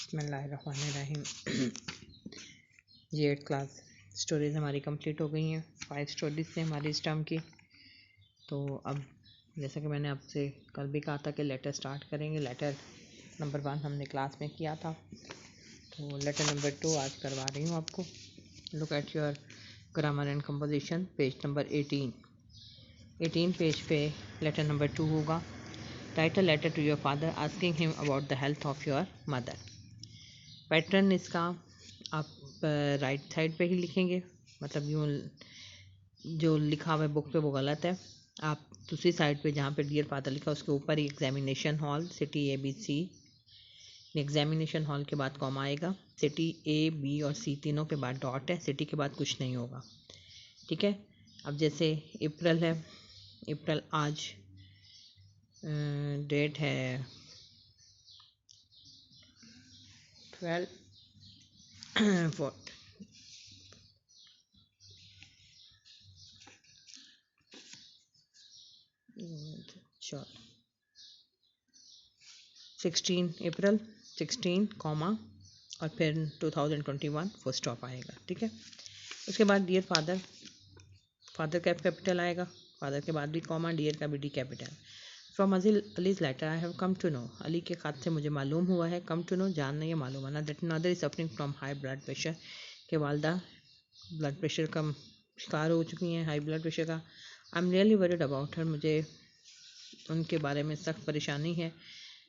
बिस्मिल्लाहिर्रहमानिर्रहीम। ये 8 class stories हमारी कंप्लीट हो गई हैं। 5 स्टोरीज थे हमारी इस टर्म की। तो अब जैसा कि मैंने आपसे कल भी कहा था कि लेटर स्टार्ट करेंगे। लेटर नंबर 1 हमने क्लास में किया था, तो लेटर नंबर 2 आज करवा रही हूँ आपको। Look at your grammar and composition, page number 18 page पे लेटर नंबर 2 होगा। Write a letter to your father asking him about the health of your mother. Pattern इसका आप राइट साइड पे ही लिखेंगे, मतलब यूँ जो लिखा हुआ है बुक पे वो गलत है। आप दूसरी साइड पे जहाँ पे डियर फादर लिखा उसके ऊपर ही examination hall city ABC, examination hall के बाद कॉमा आएगा। सिटी A, B और C तीनों के बाद डॉट है, सिटी के बाद कुछ नहीं होगा। ठीक है। अब जैसे अप्रैल है, अप्रैल आज डेट है 12 16 अप्रैल 16 कॉमा और फिर 2021 फुल स्टॉप आएगा। ठीक है। उसके बाद डियर फादर, फादर का कैपिटल आएगा, फादर के बाद भी कॉमा, डियर का भी D capital. From Ali's letter I have come to know, Ali के ख़त से मुझे मालूम हुआ है। कम टू नो जानना या मालूम होना। That mother is suffering from high blood pressure, के वालदा ब्लड प्रेशर का शिकार हो चुकी हैं, हाई ब्लड प्रेशर का। I am really worried about her, मुझे उनके बारे में सख्त परेशानी है,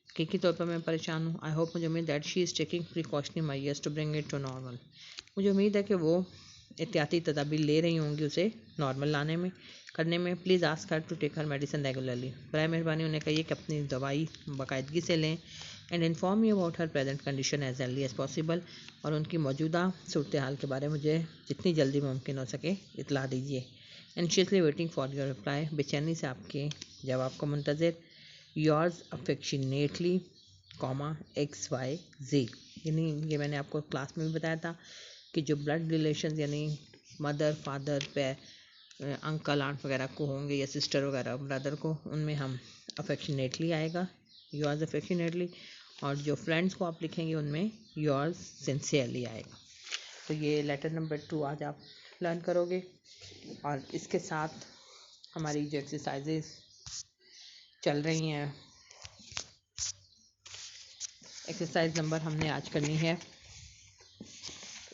हकीकी तौर पर मैं परेशान हूँ। आई होप, मुझे उम्मीद that she is taking precautionary measures to bring it to normal, मुझे उम्मीद है कि वो एहतियाती तदाबीर ले रही होंगी उसे नॉर्मल लाने में करने में। Please ask her to take her medicine regularly, बराए मेहरबानी उन्हें कहिए कि अपनी दवाई बाकायदगी से लें। And inform me about her present condition as early as possible, और उनकी मौजूदा सूरत हाल के बारे में मुझे जितनी जल्दी मुमकिन हो सके इतला दीजिए। Anxiously waiting for your reply, बेचैनी से आपके जवाब को मुंतज़िर। योर्स अफेक्शनेटली कॉमा XYZ, यानी ये मैंने आपको क्लास में भी बताया था कि जो ब्लड रिलेशन यानी मदर फादर पे अंकल आंट वगैरह को होंगे या सिस्टर वगैरह ब्रदर को, उनमें हम अफेक्शनेटली आएगा, योर्स अफेक्शनेटली, और जो फ्रेंड्स को आप लिखेंगे उनमें योर्स सिंसियरली आएगा। तो ये लेटर नंबर 2 आज आप लर्न करोगे। और इसके साथ हमारी जो एक्सरसाइजेज चल रही हैं, एक्सरसाइज नंबर हमने आज करनी है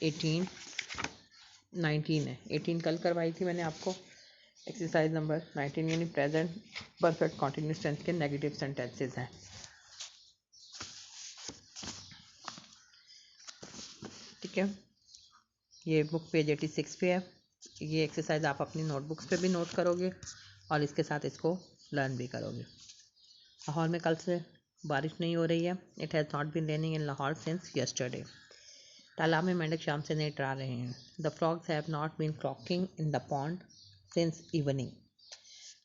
18 19 है। 18 कल करवाई थी मैंने आपको। एक्सरसाइज नंबर 19 यानी प्रेजेंट परफेक्ट कॉन्टिन्यूस टेंस के नेगेटिव सेंटेंसेस हैं। ठीक है। ये बुक पेज 86 पे है। ये एक्सरसाइज आप अपनी नोटबुक्स पे भी नोट करोगे और इसके साथ इसको लर्न भी करोगे। लाहौर में कल से बारिश नहीं हो रही है। It has not been raining in Lahore since yesterday. तालाब में मेंढक शाम से नहीं टरा रहे हैं। The frogs have not been croaking in the pond since evening.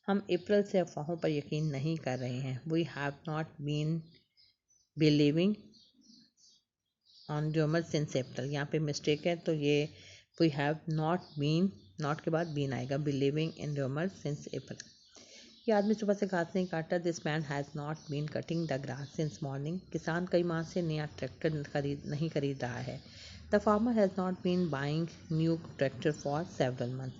हम अप्रैल से अफवाहों पर यकीन नहीं कर रहे हैं। We have not been believing on rumours since April. यहाँ पे मिस्टेक है, तो ये we have not been, not के बाद बीन आएगा, believing in rumours since April. ये आदमी सुबह से घास नहीं काटा। This man has not been cutting the grass since morning. किसान कई माह से नया ट्रैक्टर नहीं खरीद रहा है। The farmer has not been buying new tractor for several month.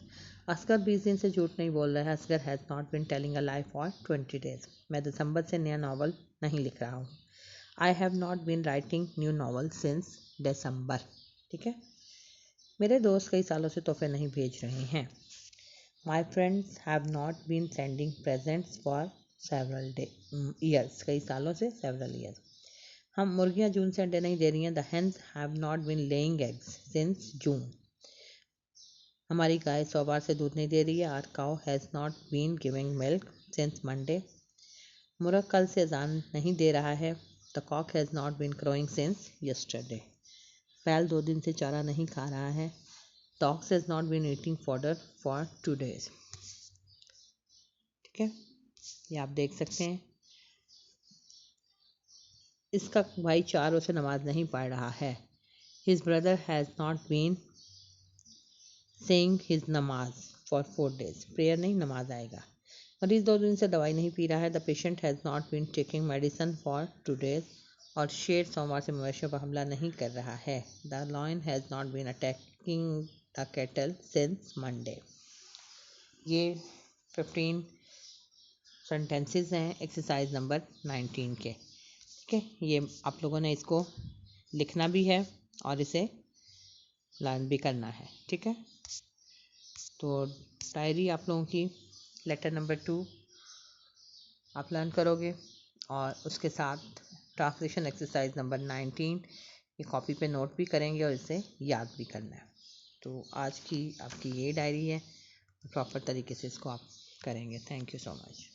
Asgar 20 दिन से झूठ नहीं बोल रहा है। Asgar has not been telling a lie for 20 days. मैं दिसंबर से नया नावल नहीं लिख रहा हूँ। I have not been writing new novel since December. ठीक है। मेरे दोस्त कई सालों से तोहफे नहीं भेज रहे हैं। My friends have not been sending presents for several years. कई सालों से several years. हम मुर्गियां जून से अंडे नहीं दे रही हैं. The hens have not been laying eggs since June. हमारी गाय 100 बार से दूध नहीं दे रही है. Our cow has not been giving milk since Monday. मुर्ग कल से अजान नहीं दे रहा है. The cock has not been crowing since yesterday. बैल 2 दिन से चारा नहीं खा रहा है. The ox has not been eating fodder for 2 days. ठीक है, ये आप देख सकते हैं। इसका भाई 4 रोज़ से नमाज नहीं पढ़ रहा है। His brother has not been saying his नमाज for 4 days. प्रेयर नहीं, नमाज आएगा। मरीज 2 दिन से दवाई नहीं पी रहा है। The patient has not been taking medicine for 2 days. और शेर सोमवार से मवेशियों पर हमला नहीं कर रहा है। The lion has not been attacking the cattle since Monday. ये 15 सेंटेंसेस हैं एक्सरसाइज नंबर 19 के। ठीक है, ये आप लोगों ने इसको लिखना भी है और इसे लर्न भी करना है। ठीक है, तो डायरी आप लोगों की लेटर नंबर 2 आप लर्न करोगे और उसके साथ ट्रांसलेशन एक्सरसाइज नंबर 19 ये कॉपी पे नोट भी करेंगे और इसे याद भी करना है। तो आज की आपकी ये डायरी है, प्रॉपर तरीके से इसको आप करेंगे। Thank you so much.